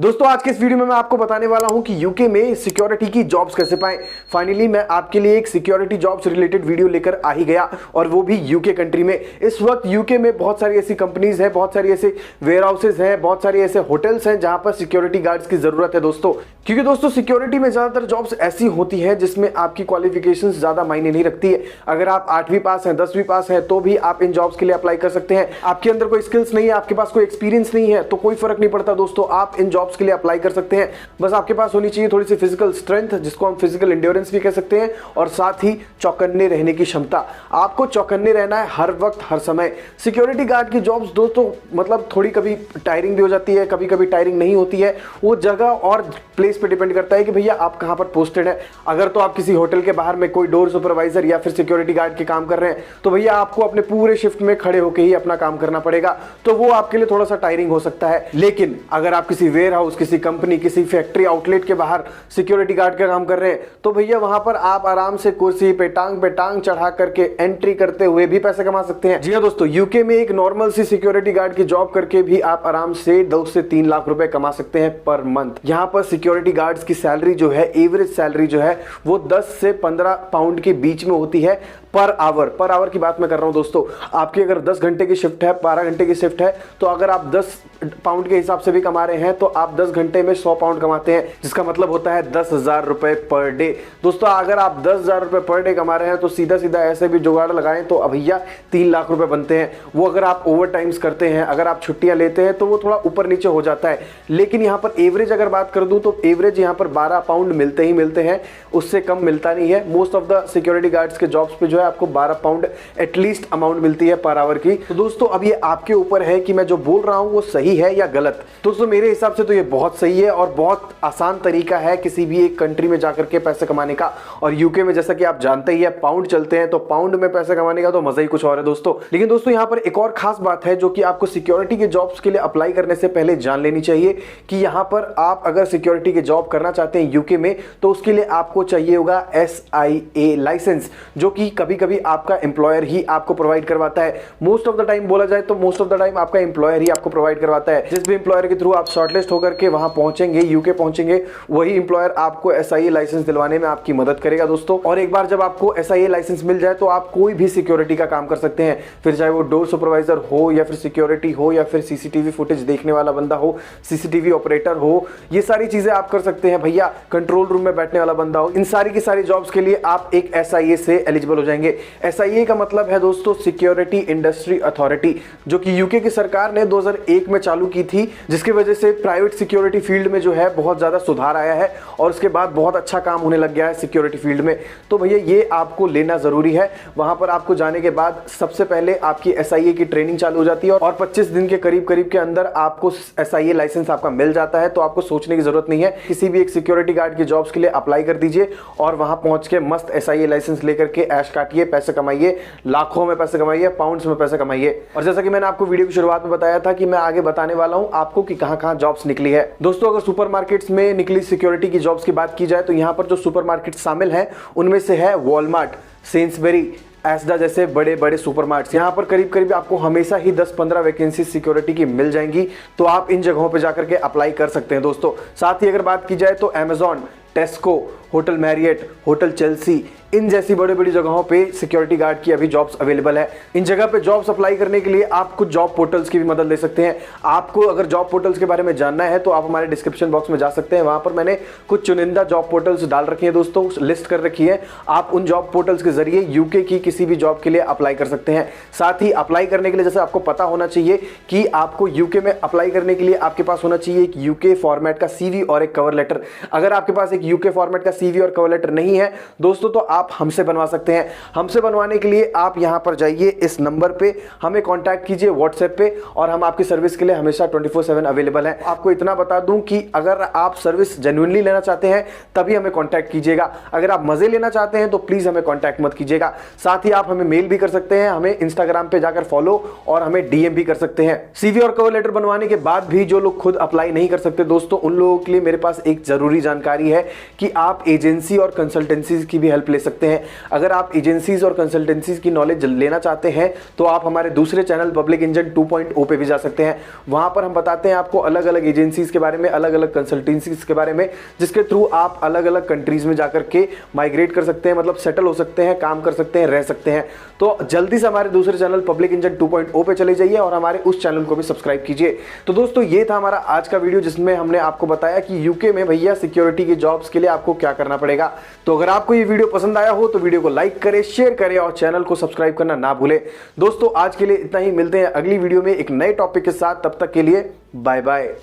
दोस्तों आज के इस वीडियो में मैं आपको बताने वाला हूं कि यूके में सिक्योरिटी की जॉब्स कैसे पाएं। फाइनली मैं आपके लिए एक सिक्योरिटी जॉब्स रिलेटेड वीडियो लेकर आ ही गया, और वो भी यूके कंट्री में। इस वक्त यूके में बहुत सारी ऐसी कंपनीज हैं, बहुत सारी ऐसे वेयर हाउसेज हैं, बहुत सारे ऐसे होटल्स हैं जहां पर सिक्योरिटी गार्ड्स की जरूरत है दोस्तों। क्योंकि दोस्तों सिक्योरिटी में ज्यादातर जॉब्स ऐसी होती है जिसमें आपकी क्वालिफिकेशन ज्यादा मायने नहीं रखती है। अगर आप 8वीं पास हैं, 10वीं पास हैं, तो भी आप इन जॉब्स के लिए अप्लाई कर सकते हैं। आपके अंदर कोई स्किल्स नहीं है, आपके पास कोई एक्सपीरियंस नहीं है, तो कोई फर्क नहीं पड़ता दोस्तों, आप इन जॉब्स के लिए अप्लाई कर सकते हैं। बस आपके पास होनी चाहिए थोड़ी सी फिजिकल स्ट्रेंथ, जिसको हम फिजिकल एंड्योरेंस भी कह सकते हैं, और साथ ही चौकन्ने रहने की क्षमता। आपको चौकन्ने रहना है हर वक्त हर समय। सिक्योरिटी गार्ड की जॉब्स दोस्तों मतलब थोड़ी कभी टायरिंग भी हो जाती है, कभी कभी टायरिंग नहीं होती है। वो जगह और प्लेस पे डिपेंड करता है कि भैया आप कहां पर पोस्टेड है। अगर तो आप किसी होटल के बाहर में कोई डोर सुपरवाइजर या फिर सिक्योरिटी गार्ड के काम कर रहे हैं, तो भैया आपको अपने पूरे शिफ्ट में खड़े होकर ही अपना काम करना पड़ेगा, तो वो आपके लिए थोड़ा सा टायरिंग हो सकता है। लेकिन अगर आप किसी वेयर हाउस, किसी कंपनी, किसी फैक्ट्री आउटलेट के बाहर सिक्योरिटी गार्ड का काम कर रहे हैं, तो भैया वहां पर आप आराम से कुर्सी पे टांग चढ़ा करके एंट्री करते हुए भी पैसे कमा सकते हैं। जी हां दोस्तों, यूके में एक नॉर्मल सी सिक्योरिटी गार्ड की जॉब करके भी आप आराम से 2 से 3 लाख रुपए कमा सकते हैं पर मंथ। यहां पर सिक्योरिटी गार्ड्स की सैलरी जो है, एवरेज सैलरी जो है, वो 10 से 15 पाउंड के बीच में होती है पर आवर की बात मैं कर रहा हूं दोस्तों। आपकी अगर 10 घंटे की शिफ्ट है, 12 घंटे की शिफ्ट है, तो अगर आप 10 पाउंड के हिसाब से भी कमा रहे हैं, तो आप 10 घंटे में 100 पाउंड कमाते हैं, जिसका मतलब होता है 10,000 रुपए पर डे। दोस्तों अगर आप 10,000 रुपए पर डे कमा रहे हैं, तो सीधा सीधा ऐसे भी जुगाड़ लगाएं तो भैया 3 लाख रुपए बनते हैं। वो अगर आप ओवर टाइम्स करते हैं, अगर आप छुट्टियां लेते हैं, तो वो थोड़ा ऊपर नीचे हो जाता है। लेकिन यहां पर एवरेज अगर बात कर दूं, तो एवरेज यहां पर 12 पाउंड मिलते ही मिलते हैं, उससे कम मिलता नहीं है। Most of the security guards के जॉब्स पे जो है आपको 12 पाउंड एटलीस्ट अमाउंट मिलती है पर आवर की। तो दोस्तों अब ये आपके ऊपर है कि मैं जो बोल रहा हूं वो सही है या गलत। दोस्तों मेरे हिसाब से तो ये बहुत सही है और बहुत आसान तरीका है किसी भी एक कंट्री में जाकर के पैसे कमाने का। और यूके में जैसा कि आप जानते ही है, पाउंड चलते हैं, तो पाउंड में पैसे कमाने का तो मजा ही कुछ और है दोस्तों। लेकिन दोस्तों यहाँ पर एक और खास बात है जो कि आपको सिक्योरिटी के जॉब्स के लिए अप्लाई करने से पहले जान लेनी चाहिए कि यहाँ पर आप अगर सिक्योरिटी के जॉब करना चाहते हैं यूके में, तो उसके लिए आपको चाहिए होगा SIA लाइसेंस, जो कि कभी कभी आपका एम्प्लॉयर ही आपको प्रोवाइड करवाता है। मोस्ट ऑफ द टाइम बोला जाए तो मोस्ट ऑफ द टाइम आपका एम्प्लॉयर ही आपको प्रोवाइड करवाता है। जिस भी एम्प्लॉयर के थ्रू आप शॉर्टलिस्ट होकर के वहां पहुंचेंगे, यूके पहुंचेंगे, वही एम्प्लॉयर आपको SIA लाइसेंस दिलवाने में आपकी मदद करेगा दोस्तों। और एक बार जब आपको SIA लाइसेंस मिल जाए, तो आप कोई भी सिक्योरिटी का काम कर सकते हैं, फिर चाहे वो डोर सुपरवाइजर हो, या फिर सिक्योरिटी हो, या फिर CCTV फुटेज देखने वाला बंदा हो, CCTV ऑपरेटर हो, ये सारी चीजें आप कर सकते हैं भैया। कंट्रोल रूम में बैठने वाला बंदा हो, इन सारी की सारी जॉब्स के लिए आप एक SIA से एलिजिबल हो जाएंगे। SIA का मतलब है दोस्तों सिक्योरिटी इंडस्ट्री अथॉरिटी, जो कि यूके की सरकार ने 2001 में चालू की थी, जिसकी वजह से प्राइवेट सिक्योरिटी फील्ड में जो है बहुत ज्यादा सुधार आया है, और उसके बाद बहुत अच्छा काम होने लग गया है सिक्योरिटी फील्ड में। तो भैया ये आपको लेना जरूरी है। वहां पर आपको जाने के बाद सबसे पहले आपकी SIA की ट्रेनिंग चालू हो जाती है, और 25 दिन के करीब के अंदर आपको SIA लाइसेंस आपका मिल जाता है। तो आपको सोचने की जरूरत नहीं है, किसी भी एक सिक्योरिटी गार्ड की जॉब्स के लिए अप्लाई कर दीजिए, और वहां पहुंच के मस्त SIA लाइसेंस लेकर के ऐश काटिए, पैसे कमाइए, लाखों में पैसे कमाइए, पाउंड्स में पैसे कमाइए। और जैसा कि मैंने आपको वीडियो की शुरुआत में बताया था कि मैं आगे बताने वाला हूं आपको कि कहां-कहां जॉब्स निकली है। दोस्तों अगर सुपरमार्केट्स में निकली सिक्योरिटी की जॉब्स की बात की जाए, तो यहां पर जो सुपरमार्केट शामिल हैं उनमें से है वॉलमार्ट, सेन्सबरी, एस्डा जैसे बड़े बड़े सुपरमार्ट्स। यहाँ पर करीब आपको हमेशा ही 10-15 वैकेंसी सिक्योरिटी की मिल जाएंगी, तो आप इन जगहों पे जाकर के अप्लाई कर सकते हैं दोस्तों। साथ ही अगर बात की जाए तो Amazon, Tesco, hotel Marriott, hotel Chelsea, इन जैसी बड़ी बड़ी जगहों पे सिक्योरिटी गार्ड की अभी जॉब्स अवेलेबल है। इन जगह पे जॉब्स अप्लाई करने के लिए आप कुछ जॉब पोर्टल्स की भी मदद ले सकते हैं। आपको अगर जॉब पोर्टल्स के बारे में जानना है, तो आप हमारे डिस्क्रिप्शन बॉक्स में जा सकते हैं, वहां पर मैंने कुछ चुनिंदा जॉब पोर्टल्स डाल रखी है दोस्तों, लिस्ट कर रखी है। आप उन जॉब पोर्टल्स के जरिए यूके की किसी भी जॉब के लिए अप्लाई कर सकते हैं। साथ ही अप्लाई करने के लिए जैसे आपको पता होना चाहिए कि आपको यूके में अप्लाई करने के लिए आपके पास होना चाहिए एक यूके फॉर्मेट का CV और एक कवर लेटर। अगर आपके पास एक यूके फॉर्मेट का CV और कवर लेटर नहीं है दोस्तों, तो आप हमसे बनवा सकते हैं। हमसे बनवाने के लिए आप यहां पर जाइए, इस नंबर पे हमें कांटेक्ट कीजिए व्हाट्सएप पे, और हम आपकी सर्विस के लिए हमेशा 24/7 अवेलेबल हैं। आपको इतना बता दूं कि अगर आप सर्विस जेन्युइनली लेना चाहते हैं तभी हमें कांटेक्ट कीजिएगा। अगर आप मजे लेना चाहते हैं तो प्लीज हमें कांटेक्ट मत कीजिएगा। साथ ही आप हमें मेल भी कर सकते हैं, हमें इंस्टाग्राम पे जाकर फॉलो और हमें DM भी कर सकते हैं। CV और कवर लेटर बनवाने के बाद भी जो लोग खुद अप्लाई नहीं कर सकते दोस्तों, उन लोगों के लिए मेरे पास एक जरूरी जानकारी है कि आप एजेंसी और कंसल्टेंसीज की भी हेल्प ले सकते हैं। अगर आप एजेंसीज और कंसल्टेंसीज की नॉलेज लेना चाहते हैं तो आप हमारे दूसरे चैनल पब्लिक इंजन 2.0 पे भी जा सकते हैं। वहां पर हम बताते हैं आपको अलग अलग एजेंसीज के बारे में, अलग अलग कंसल्टेंसीज के बारे में, जिसके थ्रू आप अलग अलग कंट्रीज में जाकर के माइग्रेट कर सकते हैं, मतलब सेटल हो सकते हैं, काम कर सकते हैं, रह सकते हैं। तो जल्दी से हमारे दूसरे चैनल पब्लिक इंजन 2.0 पे चले जाइए और हमारे उस चैनल को भी सब्सक्राइब कीजिए। तो दोस्तों ये था हमारा आज का वीडियो, जिसमें हमने आपको बताया कि यूके में भैया सिक्योरिटी के जॉब्स के लिए आपको क्या करना पड़ेगा। तो अगर आपको ये वीडियो पसंद आया हो तो वीडियो को लाइक करें, शेयर करें और चैनल को सब्सक्राइब करना ना भूलें। दोस्तों आज के लिए इतना ही, मिलते हैं अगली वीडियो में एक नए टॉपिक के साथ। तब तक के लिए बाय बाय।